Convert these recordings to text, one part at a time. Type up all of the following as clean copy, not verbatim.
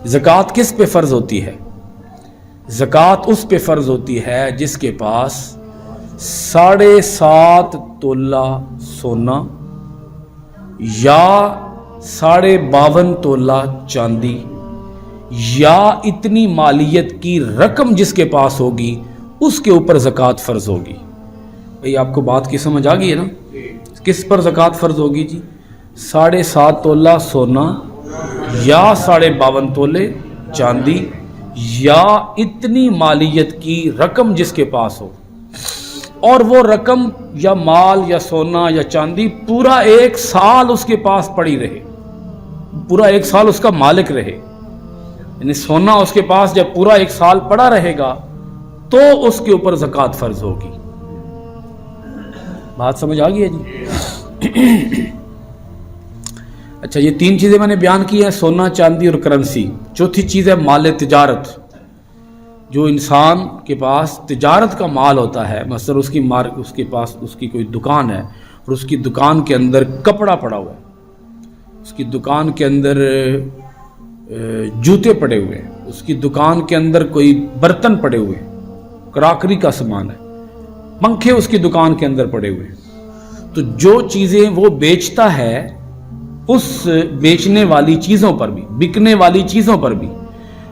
زکوٰۃ کس پہ فرض ہوتی ہے؟ زکوٰۃ اس پہ فرض ہوتی ہے جس کے پاس 7.5 تولہ سونا یا 52.5 تولہ چاندی یا اتنی مالیت کی رقم جس کے پاس ہوگی اس کے اوپر زکوٰۃ فرض ہوگی۔ بھئی آپ کو بات کی سمجھ آ گئی ہے نا؟ کس پر زکوٰۃ فرض ہوگی جی؟ 7.5 تولہ سونا یا 52.5 تولے چاندی یا اتنی مالیت کی رقم جس کے پاس ہو، اور وہ رقم یا مال یا سونا یا چاندی پورا 1 سال اس کے پاس پڑی رہے، پورا 1 سال اس کا مالک رہے، یعنی سونا اس کے پاس جب پورا 1 سال پڑا رہے گا تو اس کے اوپر زکوٰۃ فرض ہوگی۔ بات سمجھ آ گئی ہے جی؟ اچھا، یہ 3 چیزیں میں نے بیان کی ہیں، سونا، چاندی اور کرنسی۔ چوتھی چیز ہے مال تجارت، جو انسان کے پاس تجارت کا مال ہوتا ہے، مثلا اس کے پاس اس کی کوئی دکان ہے اور اس کی دکان کے اندر کپڑا پڑا ہوا ہے، اس کی دکان کے اندر جوتے پڑے ہوئے ہیں، اس کی دکان کے اندر کوئی برتن پڑے ہوئے ہیں، کراکری کا سامان ہے، پنکھے اس کی دکان کے اندر پڑے ہوئے ہیں، تو جو چیزیں وہ بیچتا ہے اس بیچنے والی چیزوں پر بھی، بکنے والی چیزوں پر بھی،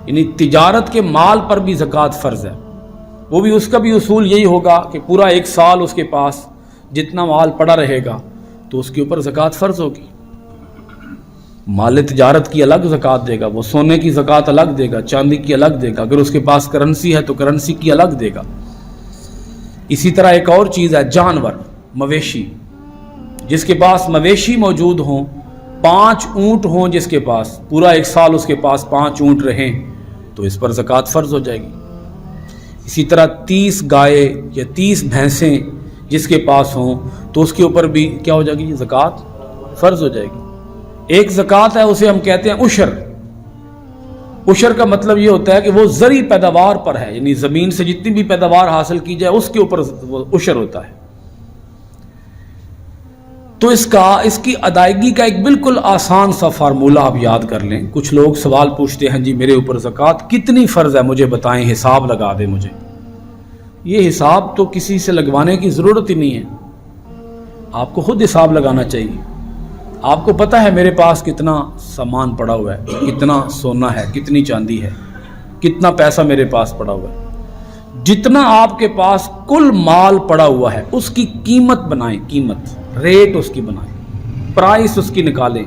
یعنی تجارت کے مال پر بھی زکوٰۃ فرض ہے۔ وہ بھی اس کا بھی اصول یہی ہوگا کہ پورا 1 سال اس کے پاس جتنا مال پڑا رہے گا تو اس کے اوپر زکوٰۃ فرض ہوگی۔ مال تجارت کی الگ زکوٰۃ دے گا، وہ سونے کی زکوٰۃ الگ دے گا، چاندی کی الگ دے گا، اگر اس کے پاس کرنسی ہے تو کرنسی کی الگ دے گا۔ اسی طرح ایک اور چیز ہے جانور، مویشی، جس کے پاس مویشی موجود ہوں، 5 اونٹ ہوں جس کے پاس، پورا 1 سال اس کے پاس 5 اونٹ رہیں تو اس پر زکوٰۃ فرض ہو جائے گی۔ اسی طرح 30 گائے یا 30 بھینسیں جس کے پاس ہوں تو اس کے اوپر بھی کیا ہو جائے گی؟ زکوٰۃ فرض ہو جائے گی۔ ایک زکوٰۃ ہے اسے ہم کہتے ہیں عشر۔ عشر کا مطلب یہ ہوتا ہے کہ وہ زرعی پیداوار پر ہے، یعنی زمین سے جتنی بھی پیداوار حاصل کی جائے اس کے اوپر وہ عشر ہوتا ہے۔ تو اس کی ادائیگی کا ایک بالکل آسان سا فارمولہ آپ یاد کر لیں۔ کچھ لوگ سوال پوچھتے ہیں جی میرے اوپر زکوٰۃ کتنی فرض ہے، مجھے بتائیں، حساب لگا دیں مجھے۔ یہ حساب تو کسی سے لگوانے کی ضرورت ہی نہیں ہے، آپ کو خود حساب لگانا چاہیے۔ آپ کو پتہ ہے میرے پاس کتنا سامان پڑا ہوا ہے، کتنا سونا ہے، کتنی چاندی ہے، کتنا پیسہ میرے پاس پڑا ہوا ہے۔ جتنا آپ کے پاس کل مال پڑا ہوا ہے اس کی قیمت بنائیں، قیمت، ریٹ اس کی بنائیں، پرائس اس کی نکالیں۔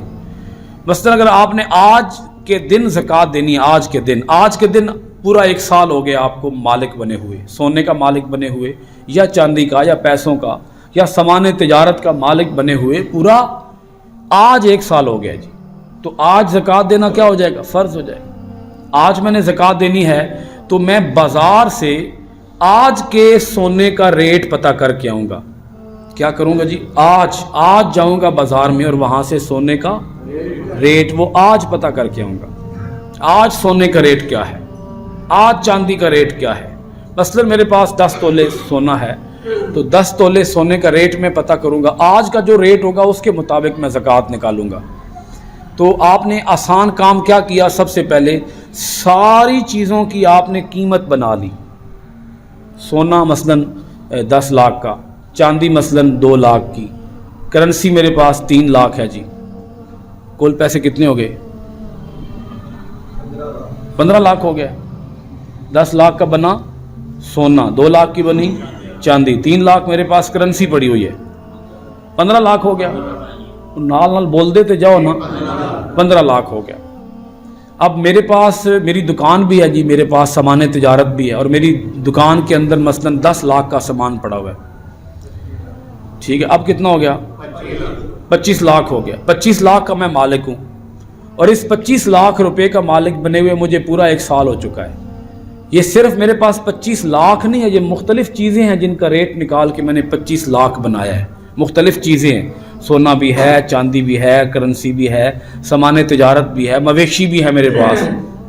مثلا اگر آپ نے آج کے دن زکوٰۃ دینی ہے، آج کے دن پورا 1 سال ہو گیا آپ کو مالک بنے ہوئے، سونے کا مالک بنے ہوئے یا چاندی کا یا پیسوں کا یا سامان تجارت کا مالک بنے ہوئے، پورا آج 1 سال ہو گیا جی، تو آج زکوٰۃ دینا کیا ہو جائے گا؟ فرض ہو جائے گا۔ آج میں نے زکوٰۃ دینی ہے تو میں بازار سے آج کے سونے کا ریٹ پتہ کر کے آؤں گا۔ کیا کروں گا جی؟ آج جاؤں گا بازار میں اور وہاں سے سونے کا ریٹ وہ آج پتہ کر کے آؤں گا۔ آج سونے کا ریٹ کیا ہے، آج چاندی کا ریٹ کیا ہے۔ مثلا میرے پاس 10 تولے سونا ہے تو 10 تولے سونے کا ریٹ میں پتہ کروں گا، آج کا جو ریٹ ہوگا اس کے مطابق میں زکوٰۃ نکالوں گا۔ تو آپ نے آسان کام کیا کیا؟ سب سے پہلے ساری چیزوں کی آپ نے قیمت بنا لی۔ سونا مثلا 10 لاکھ کا، چاندی مثلا 2 لاکھ کی، کرنسی میرے پاس 3 لاکھ ہے جی، کل پیسے کتنے ہو گئے؟ 15 لاکھ ہو گیا۔ 10 لاکھ کا بنا سونا، 2 لاکھ کی بنی چاندی، 3 لاکھ میرے پاس کرنسی پڑی ہوئی ہے، 15 لاکھ ہو گیا۔ نال بول دیتے جاؤ نا، 15 لاکھ ہو گیا۔ اب میرے پاس میری دکان بھی ہے جی، میرے پاس سامان تجارت بھی ہے اور میری دکان کے اندر مثلا 10 لاکھ کا سامان پڑا ہوا ہے، ٹھیک ہے۔ اب کتنا ہو گیا؟ 25 لاکھ ہو گیا۔ 25 لاکھ کا میں مالک ہوں اور اس 25 لاکھ روپے کا مالک بنے ہوئے مجھے پورا 1 سال ہو چکا ہے۔ یہ صرف میرے پاس 25 لاکھ نہیں ہے، یہ مختلف چیزیں ہیں جن کا ریٹ نکال کے میں نے 25 لاکھ بنایا ہے۔ مختلف چیزیں ہیں، سونا بھی ہے، چاندی بھی ہے، کرنسی بھی ہے، سامان تجارت بھی ہے، مویشی بھی ہے میرے پاس،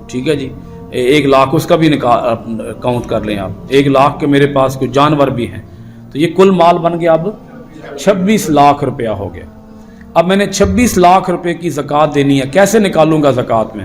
ٹھیک ہے جی۔ 1 لاکھ اس کا بھی کاؤنٹ کر لیں آپ، 1 لاکھ کے میرے پاس کوئی جانور بھی ہیں، تو یہ کل مال بن گیا اب 26 لاکھ روپیہ ہو گیا۔ اب میں نے 26 لاکھ روپے کی زکوٰۃ دینی ہے، کیسے نکالوں گا زکوٰۃ میں؟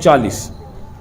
40,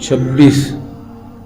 26